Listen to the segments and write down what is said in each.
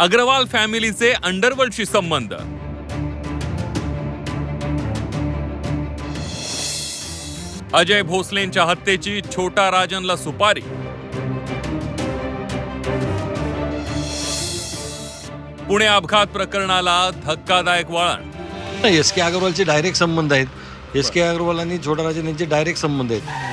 अग्रवाल फॅमिलीचे अंडरवर्ल्डशी संबंध. अजय भोसलेंच्या हत्येची छोटा राजनला सुपारी. पुणे अपघात प्रकरणाला धक्कादायक वळण. एस.के. अग्रवालचे डायरेक्ट संबंध आहेत. एस.के. अग्रवाल आणि छोटा राजन यांचे डायरेक्ट संबंध आहेत.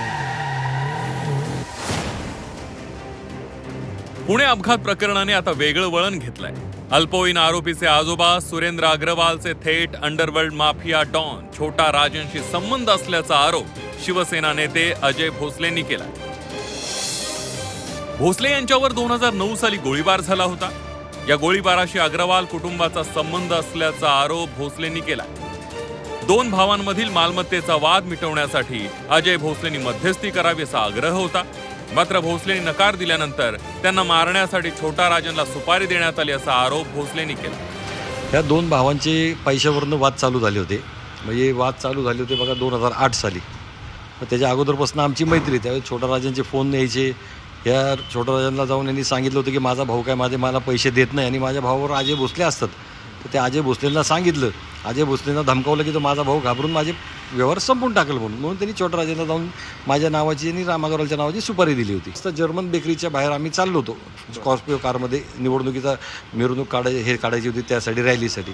पुणे अपघात प्रकरणाने आता वेगळं वळण घेतलंय. अल्पवयीन आरोपीचे आजोबा सुरेंद्र अग्रवालचे थेट अंडरवर्ल्ड माफिया डॉन छोटा राजनशी संबंध असल्याचा आरोप शिवसेना नेते अजय भोसलेंनी केला. भोसले यांच्यावर 2009 साली गोळीबार झाला होता. या गोळीबाराशी अग्रवाल कुटुंबाचा संबंध असल्याचा आरोप भोसलेंनी केला. दोन भावांमधील मालमत्तेचा वाद मिटवण्यासाठी अजय भोसलेंनी मध्यस्थी करावी असा आग्रह होता. मात्र भोसलेंनी नकार दिल्यानंतर त्यांना मारण्यासाठी छोटा राजनला सुपारी देण्यात आली असा आरोप भोसलेंनी केला. ह्या दोन भावांचे पैशावरनं वाद चालू झाले होते. म्हणजे वाद चालू झाले होते बघा 2008 साली. त्याच्या अगोदरपासून आमची मैत्री. त्यावेळी छोटा राजनचे फोन यायचे. या छोटा राजनला जाऊन यांनी सांगितलं होतं की माझा भाऊ काय मला पैसे देत नाही आणि माझ्या भावावर अजय भोसले असतात. तर ते अजय भोसलेंना सांगितलं. अजय भोसलेंना धमकावलं की तो माझा भाऊ घाबरून माझे व्यवहार संपून टाकल म्हणून त्यांनी छोटा राजनला जाऊन माझ्या नावाची आणि राम अग्रवालच्या नावाची सुपारी दिली होती. तर जर्मन बेकरीच्या बाहेर आम्ही चाललो होतो स्कॉर्पिओ कारमध्ये. निवडणुकीचा मिरवणूक काढायची होती त्यासाठी रॅलीसाठी.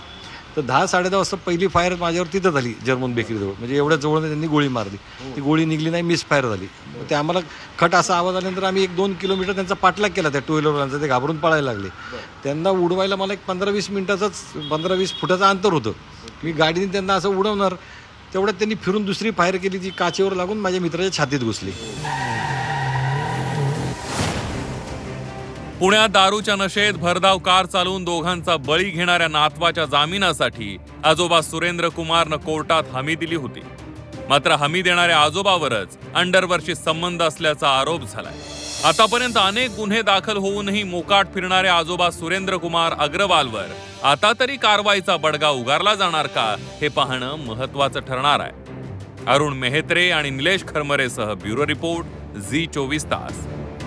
तर 10-10:30 वाजता पहिली फायर माझ्यावर तिथं झाली जर्मन बेकरीजवळ. म्हणजे एवढ्या जवळ त्यांनी गोळी मारली. ती गोळी निघली नाही, मिस फायर झाली. ते आम्हाला खट असा आवाज आल्यानंतर आम्ही 1-2 किलोमीटर त्यांचा पाठलाग केला त्या 2 व्हीलरवाल्यांचा. ते घाबरून पळायला लागले. त्यांना उडवायला मला एक 15-20 फुटाचं अंतर होतं. मी गाडीने त्यांना असं उडवणार तेवढ्यात त्यांनी फिरून दुसरी फायर केली. ती काचेवर लागून माझ्या मित्राच्या छातीत घुसली. पुण्यात दारूच्या नशेत भरधाव कार चालवून दोघांचा बळी घेणाऱ्या नातवाच्या जामिनासाठी आजोबा सुरेंद्र कुमारनं कोर्टात हमी दिली होती. मात्र हमी देणाऱ्या आजोबावरच अंडरवर्ल्डशी संबंध असल्याचा आरोप झालाय. आतापर्यंत अनेक गुन्हे दाखल होऊनही मोकाट फिरणाऱ्या आजोबा सुरेंद्र कुमार अग्रवालवर आता तरी कारवाईचा बडगा उगारला जाणार का हे पाहणं महत्त्वाचं ठरणार आहे. अरुण मेहत्रे आणि निलेश खरमरेसह ब्युरो रिपोर्ट झी 24 तास.